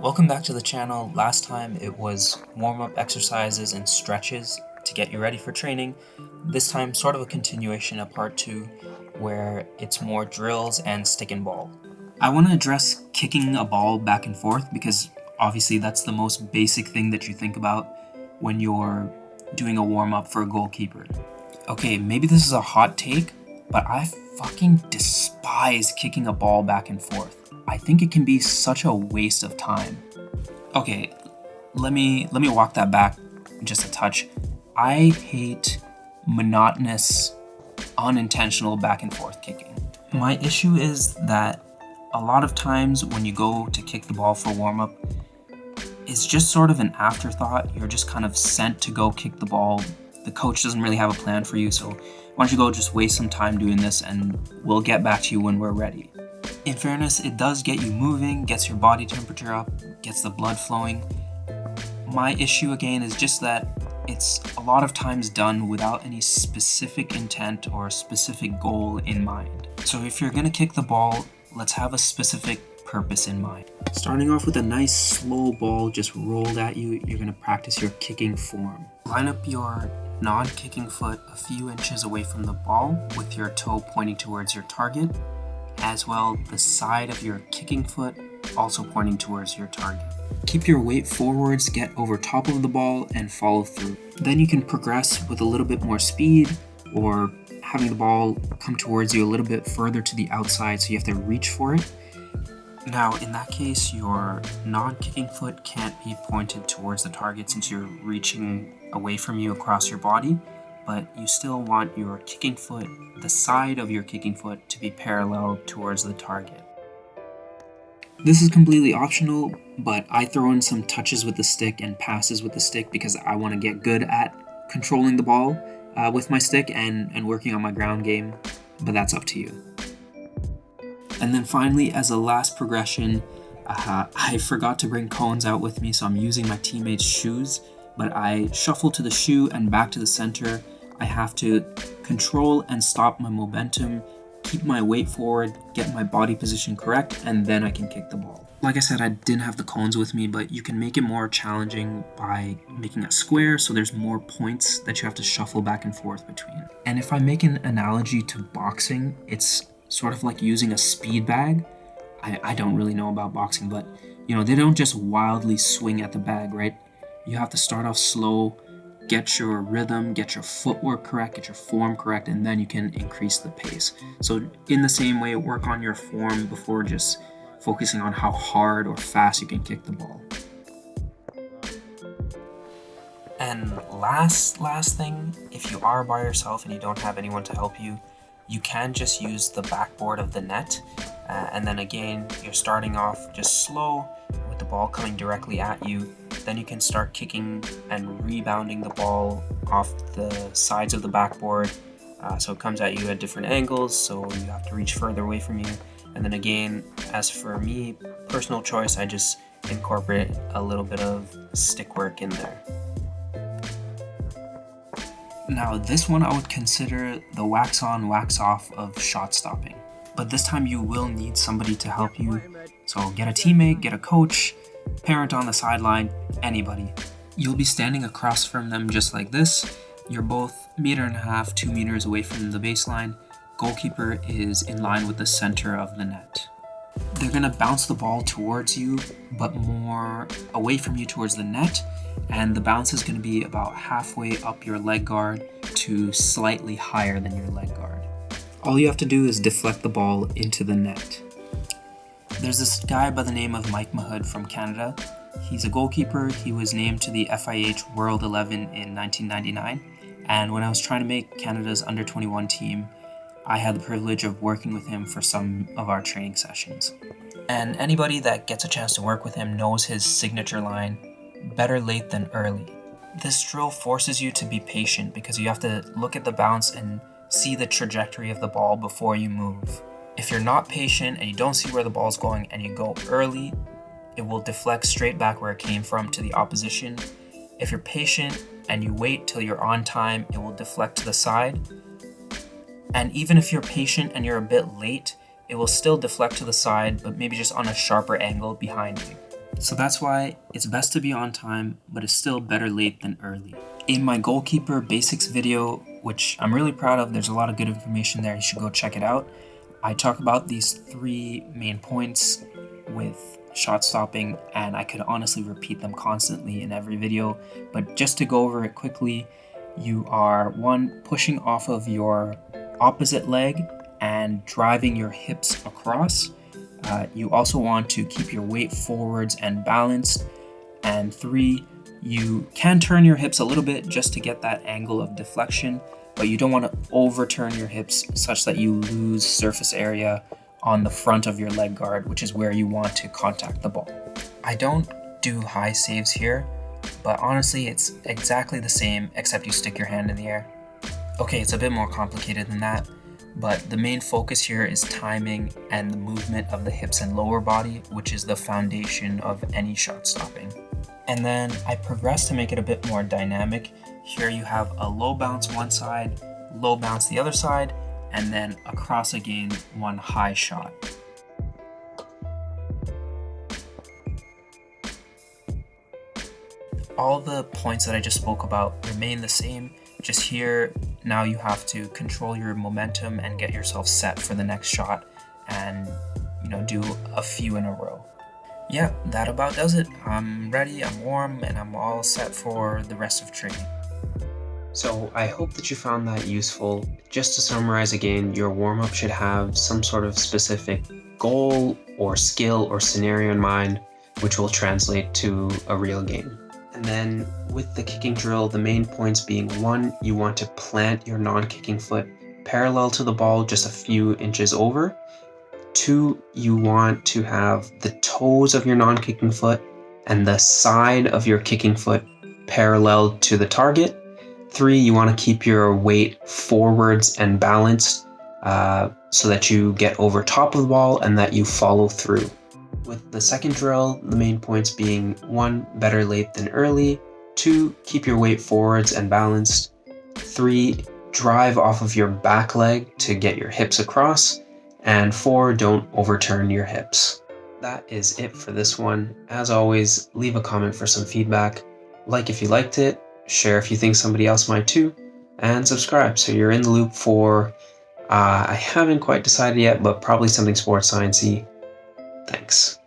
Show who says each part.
Speaker 1: Welcome back to the channel. Last time it was warm-up exercises and stretches to get you ready for training. This time sort of a continuation of part 2 where it's more drills and stick and ball. I want to address kicking a ball back and forth because obviously that's the most basic thing that you think about when you're doing a warm-up for a goalkeeper. Okay, maybe this is a hot take, but I fucking despise kicking a ball back and forth. I think it can be such a waste of time. Okay, let me walk that back just a touch. I hate monotonous, unintentional back and forth kicking. My issue is that a lot of times when you go to kick the ball for warm-up, it's just sort of an afterthought. You're just kind of sent to go kick the ball. The coach doesn't really have a plan for you, so why don't you go just waste some time doing this and we'll get back to you when we're ready. In fairness, it does get you moving, gets your body temperature up, gets the blood flowing. My issue again is just that it's a lot of times done without any specific intent or specific goal in mind. So if you're gonna kick the ball, let's have a specific purpose in mind. Starting off with a nice slow ball just rolled at you, you're gonna practice your kicking form. Line up your non-kicking foot a few inches away from the ball with your toe pointing towards your target. As well, the side of your kicking foot also pointing towards your target. Keep your weight forwards, get over top of the ball, and follow through. Then you can progress with a little bit more speed or having the ball come towards you a little bit further to the outside so you have to reach for it. Now, in that case, your non-kicking foot can't be pointed towards the target since you're reaching away from you across your body. But you still want your kicking foot, the side of your kicking foot, to be parallel towards the target. This is completely optional, but I throw in some touches with the stick and passes with the stick because I want to get good at controlling the ball with my stick and working on my ground game, but that's up to you. And then finally, as a last progression, I forgot to bring cones out with me, so I'm using my teammates' shoes, but I shuffle to the shoe and back to the center. I have to control and stop my momentum, keep my weight forward, get my body position correct, and then I can kick the ball. Like I said, I didn't have the cones with me, but you can make it more challenging by making a square so there's more points that you have to shuffle back and forth between. And if I make an analogy to boxing, it's sort of like using a speed bag. I don't really know about boxing, but they don't just wildly swing at the bag, right? You have to start off slow, get your rhythm, get your footwork correct, get your form correct, and then you can increase the pace. So in the same way, work on your form before just focusing on how hard or fast you can kick the ball. And last thing, if you are by yourself and you don't have anyone to help you, you can just use the backboard of the net. And then again, you're starting off just slow with the ball coming directly at you. Then you can start kicking and rebounding the ball off the sides of the backboard. So it comes at you at different angles, so you have to reach further away from you. And then again, as for me, personal choice, I just incorporate a little bit of stick work in there. Now this one I would consider the wax on, wax off of shot stopping. But this time you will need somebody to help you. So get a teammate, get a coach, parent on the sideline, anybody. You'll be standing across from them just like this. You're both 1.5 meters, 2 meters away from the baseline. Goalkeeper is in line with the center of the net. They're gonna bounce the ball towards you, but more away from you towards the net. And the bounce is gonna be about halfway up your leg guard to slightly higher than your leg guard. All you have to do is deflect the ball into the net. There's this guy by the name of Mike Mahood from Canada. He's a goalkeeper. He was named to the FIH World 11 in 1999. And when I was trying to make Canada's under-21 team, I had the privilege of working with him for some of our training sessions. And anybody that gets a chance to work with him knows his signature line, better late than early. This drill forces you to be patient because you have to look at the bounce and see the trajectory of the ball before you move. If you're not patient and you don't see where the ball's going and you go early, it will deflect straight back where it came from to the opposition. If you're patient and you wait till you're on time, it will deflect to the side. And even if you're patient and you're a bit late, it will still deflect to the side, but maybe just on a sharper angle behind you. So that's why it's best to be on time, but it's still better late than early. In my Goalkeeper Basics video, which I'm really proud of, there's a lot of good information there, you should go check it out. I talk about these 3 main points with shot stopping, and I could honestly repeat them constantly in every video, but just to go over it quickly, you are 1, pushing off of your opposite leg and driving your hips across. You also want to keep your weight forwards and balanced. And 3, you can turn your hips a little bit just to get that angle of deflection, but you don't want to overturn your hips such that you lose surface area on the front of your leg guard, which is where you want to contact the ball. I don't do high saves here, but honestly it's exactly the same except you stick your hand in the air. Okay, it's a bit more complicated than that, but the main focus here is timing and the movement of the hips and lower body, which is the foundation of any shot stopping. And then I progress to make it a bit more dynamic. Here you have a low bounce one side, low bounce the other side, and then across again, one high shot. All the points that I just spoke about remain the same, just here now you have to control your momentum and get yourself set for the next shot and do a few in a row. Yeah, that about does it. I'm ready, I'm warm, and I'm all set for the rest of training. So I hope that you found that useful. Just to summarize again, your warm-up should have some sort of specific goal or skill or scenario in mind, which will translate to a real game. And then with the kicking drill, the main points being 1, you want to plant your non-kicking foot parallel to the ball just a few inches over. 2, you want to have the toes of your non-kicking foot and the side of your kicking foot parallel to the target. 3, you want to keep your weight forwards and balanced so that you get over top of the ball and that you follow through. With the second drill, the main points being 1, better late than early. 2, keep your weight forwards and balanced. 3, drive off of your back leg to get your hips across. And 4, don't overturn your hips. That is it for this one. As always, leave a comment for some feedback. Like if you liked it, share if you think somebody else might too, and subscribe so you're in the loop for, I haven't quite decided yet, but probably something sports science-y. Thanks.